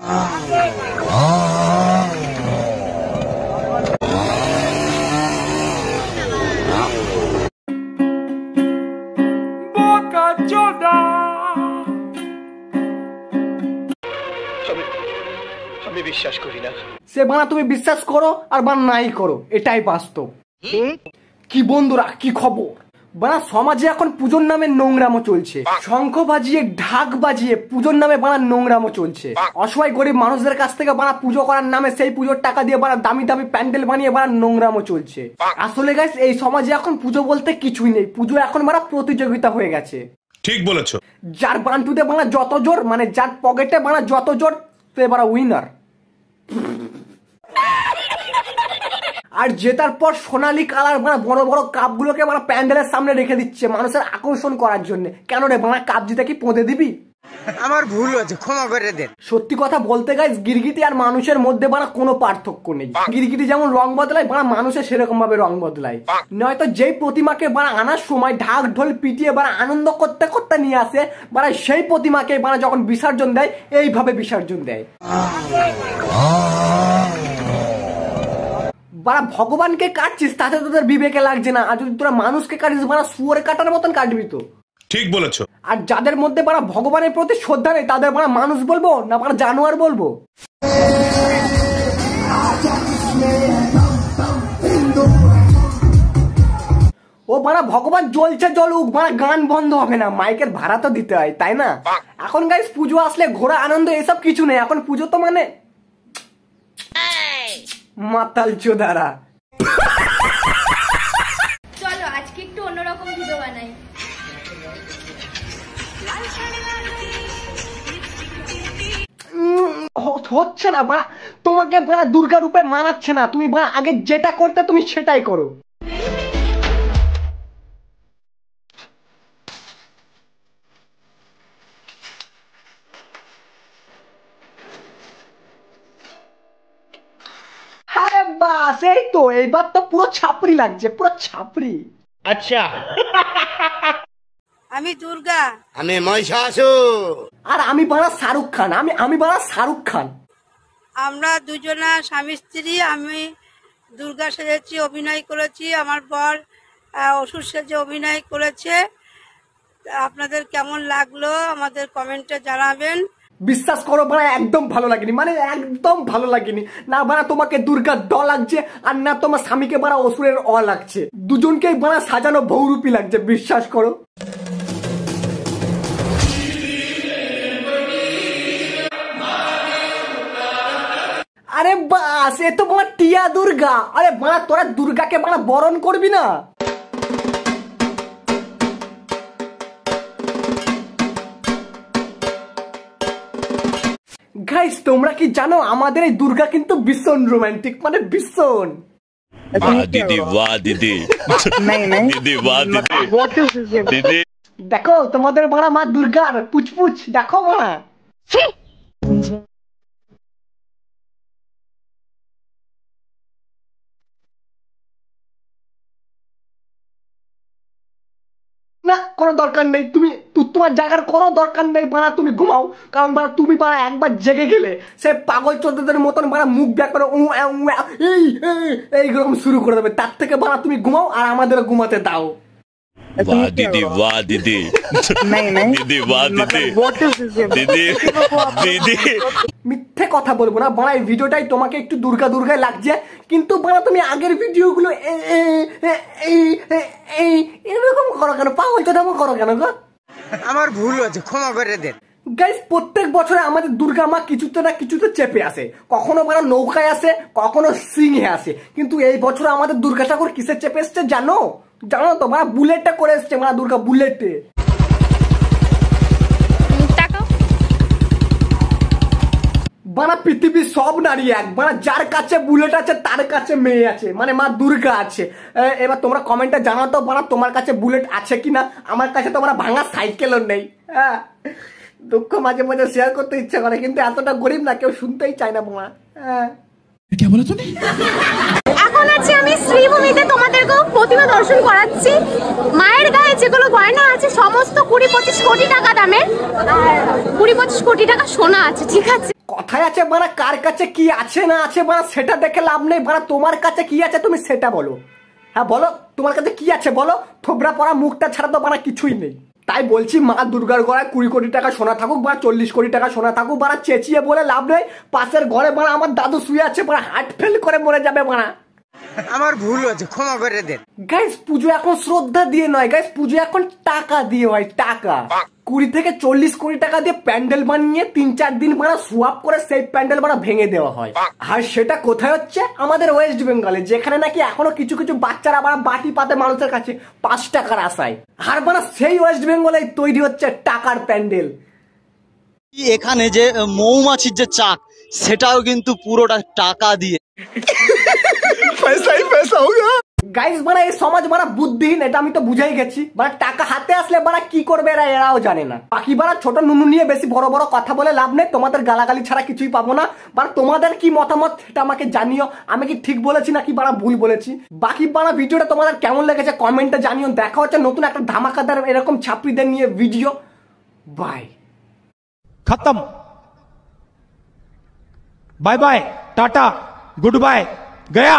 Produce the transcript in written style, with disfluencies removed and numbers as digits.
আমি বিশ্বাস করি না। সে বানা তুমি বিশ্বাস করো আর বানা নাই করো, এটাই বাস্তব। কি বন্ধুরা, কি খবর? বানা সমাজে এখন পুজোর নামে নোংরামো চলছে। শঙ্খ বাজিয়ে ঢাক বাজিয়ে পুজোর নামে বানা নোংরামো চলছে। অসহায় গরিব মানুষদের কাছ থেকে বানা পুজো করার নামে সেই পুজোর টাকা দিয়ে বানা দামি দামি প্যান্ডেল বানিয়ে বানা নোংরামো চলছে। আসলে গাইস এই সমাজে এখন পুজো বলতে কিছুই নেই। পুজো এখন বানা প্রতিযোগিতা হয়ে গেছে। ঠিক বলেছো। যার বান্টুতে বানা যত জোর, মানে যার পকেটে বানা যত জোর, সে বানা উইনার। আর জেতার পর সোনালী কালার মানে বড় বড় কাপগুলোকে মানে প্যান্ডেলের সামনে রেখে দিচ্ছে মানুষের আকর্ষণ করার জন্য। কেন রে বানা, কাপ জিতে কি পৌঁছে দিবি? আমার ভুল হয়েছে, ক্ষমা করে দেন। সত্যি কথা বলতে গাইস, গিরগিটি আর মানুষের মধ্যে বানা কোনো পার্থক্য নেই। গিরগিটি যেমন রং বদলায় বানা মানুষের সেরকম ভাবে রং বদলায়। নয়তো যেই প্রতিমাকে বানা আনার সময় ঢাক ঢোল পিটিয়ে বানা আনন্দ করতে করতে নিয়ে আসে, বানা সেই প্রতিমাকে বানা যখন বিসর্জন দেয় এইভাবে বিসর্জন দেয়। বারা ভগবানকে কাটছিস তাতে তোদের বিবেকে লাগছে না, আর যদি তোরা মানুষকে কাটিস বারা শুয়োরে কাটার মতন কাটবি তো। ঠিক বলেছো। আর যাদের মধ্যে বারা ভগবানের প্রতি শ্রদ্ধা নেই তাদের বারা মানুষ বলবো না বারা জানোয়ার বলবো? ও বারা ভগবান জ্বলছে জ্বলুক, বারা গান বন্ধ হবে না, মাইকের ভাড়া তো দিতে হয়, তাই না? এখন গাইস পুজো আসলে ঘোরা আনন্দ এসব কিছু নেই। এখন পুজো তো মানে মাতাল চোদারা। চলো আজকে একটু অন্যরকম ভিডিও বানাই। হচ্ছে না বা তোমাকে দুর্গা রূপে মানাচ্ছে না। তুমি বা আগে যেটা করতে তুমি সেটাই করো। আরে বাস, এই তো এইবার তো পুরো ছাপরি লাগছে, পুরো ছাপরি। আচ্ছা আমি দুর্গা, আমি মহিষাসুর, আর আমি বানা শাহরুখ খান। আমি বানা শাহরুখ খান। আমরা দুজনা স্বামী স্ত্রী। আমি দুর্গা সেজেছি, অভিনয় করেছি। আমার বর অসুর সেজে অভিনয় করেছে। আপনাদের কেমন লাগলো আমাদের কমেন্টে জানাবেন। বিশ্বাস করো বানা একদম ভালো লাগেনি, মানে একদম ভালো লাগেনি। না বানা তোমাকে দুর্গার ড লাগছে, আর না তোমার স্বামীকে বানা অসুরের অ লাগছে। দুজনকেই বানা সাজানো বহুরূপী লাগছে, বিশ্বাস করো। আরে বাস, এ তো বানা টিয়া দুর্গা। আরে বানা তোরা দুর্গাকে বানা বরণ করবি না? গাইস তোমরা কি জানো আমাদের এই দুর্গা কিন্তু ভীষণ রোমান্টিক, মানে ভীষণ। দিদি বাহ দিদি, দিদি বাহ দিদি। দেখো তোমাদের বাড়া মা দুর্গার পুচপুচ দেখো বাড়া। না কোনো দরকার নেই, তুমি তোমার জায়গার কোনো দরকার নেই বাড়া, তুমি ঘুমাও। কারণ বাড়া তুমি বাড়া একবার জেগে গেলে সে পাগল চোদ্দদের মতন বাড়া মুখ ব্যাক করে এইরকম শুরু করে দেবে। তার থেকে বাড়া তুমি ঘুমাও আর আমাদের ঘুমাতে দাও। वाह दीदी वाह दीदी, दीदी वाह दीदी, दीदी दीदी। মিথ্যে কথা বলবো না বাড়া, এই ভিডিওটাই তোমাকে একটু দুর্গা দুর্গায় লাগছে, কিন্তু বাড়া তুমি আগের ভিডিওগুলো এরকম করো কেন? পাগল চোদামো করো কেন গো? আমার ভুল হয়েছে, ক্ষমা করে দেন। গাইস প্রত্যেক বছরে আমাদের দুর্গা মা কিছুতে না কিছুতে চেপে আসে। কখনো বাড়া নৌকায় আসে, কখনো সিংহে আসে, কিন্তু এই বছর আমাদের দুর্গা ঠাকুর কিসে চেপে এসছে জানো? জানো তো বাড়া বুলেটে করে এসছে বাড়া, দুর্গা বুলেটে। বাড়া পৃথিবীর সব নারী এক, বাড়া যার কাছে বুলেট আছে তার কাছে মেয়ে আছে, মানে মা দুর্গা আছে। এবার তোমরা কমেন্টে জানাও তো বাড়া তোমার কাছে বুলেট আছে কিনা। আমার কাছে তো বাড়া ভাঙা সাইকেলও নেই। হ্যাঁ দুঃখ মাঝে মাঝে শেয়ার করতে ইচ্ছা করে, কিন্তু এতটা গরিব না, কেউ শুনতেই চায় না বাড়া। হ্যাঁ क्या बोला तूने? এখন আছি আমি শ্রীভূমিতে, তোমাদেরকেও প্রতিমা দর্শন করাচ্ছি। মায়ের গায়ে যেগুলো গয়না আছে সমস্ত 20-25 কোটি টাকা দামের, আর 20-25 কোটি টাকা সোনা আছে, ঠিক আছে? কথায় আছে বানা, কার কাছে কি আছে না আছে বানা সেটা দেখে লাভ নেই বানা। তোমার কাছে কি আছে তুমি সেটা বলো। হ্যাঁ বলো, তোমার কাছে কি আছে বলো। থোবরা পড়া মুখটা ছাড়া তো বানা কিছুই নেই। তাই বলছি মা দুর্গার গড়ায় 20 কোটি টাকা সোনা থাকুক বা 40 কোটি টাকা সোনা থাকুক বানা, চেঁচিয়ে বলে লাভ নেই। পাশের ঘরে বানা আমার দাদু শুয়ে আছে বানা, হার্ট ফেল করে মরে যাবে বানা। আমার ভুল হয়েছে, ক্ষমা করে দেন। গাইস পুজো এখন শ্রদ্ধা দিয়ে নয় গাইস, পুজো এখন টাকা দিয়ে হয়। টাকা 20 থেকে 40 কোটি টাকা দিয়ে প্যান্ডেল বানিয়ে 3-4 দিন বানা সোয়াপ করে সেই প্যান্ডেল বানা ভেঙে দেওয়া হয়। আর সেটা কোথায় হচ্ছে? আমাদের ওয়েস্ট বেঙ্গলে, যেখানে নাকি এখনো কিছু কিছু বাচ্চারা বানা বাটি পাতে মানুষের কাছে 5 টাকার আশায়। আর বানা সেই ওয়েস্ট বেঙ্গলে তৈরি হচ্ছে টাকার প্যান্ডেল। এখানে যে মৌমাছির যে চাক, সেটাও কিন্তু পুরোটা টাকা দিয়ে। গাইস বানা এই সমাজ বানা বুদ্ধিহীন, এটা আমি তো বুঝাই গেছি। বানা টাকা হাতে আসলে বানা কি করবে এরাও জানে না। বাকি বানা ছোট নুনু নিয়ে বেশি বড় বড় কথা বলে লাভ নেই, তোমাদের গালাগালি ছাড়া কিছুই পাবো না। বানা তোমাদের কি মতামত সেটা আমাকে জানিও, আমি কি ঠিক বলেছি নাকি বানা ভুল বলেছি। বাকি বানা ভিডিওটা তোমাদের কেমন লেগেছে কমেন্টে জানিও। দেখা হচ্ছে নতুন একটা ধামাকাদার এরকম ছাত্রীদের নিয়ে ভিডিও। বাই। खत्म। Bye bye, tata, goodbye, गया।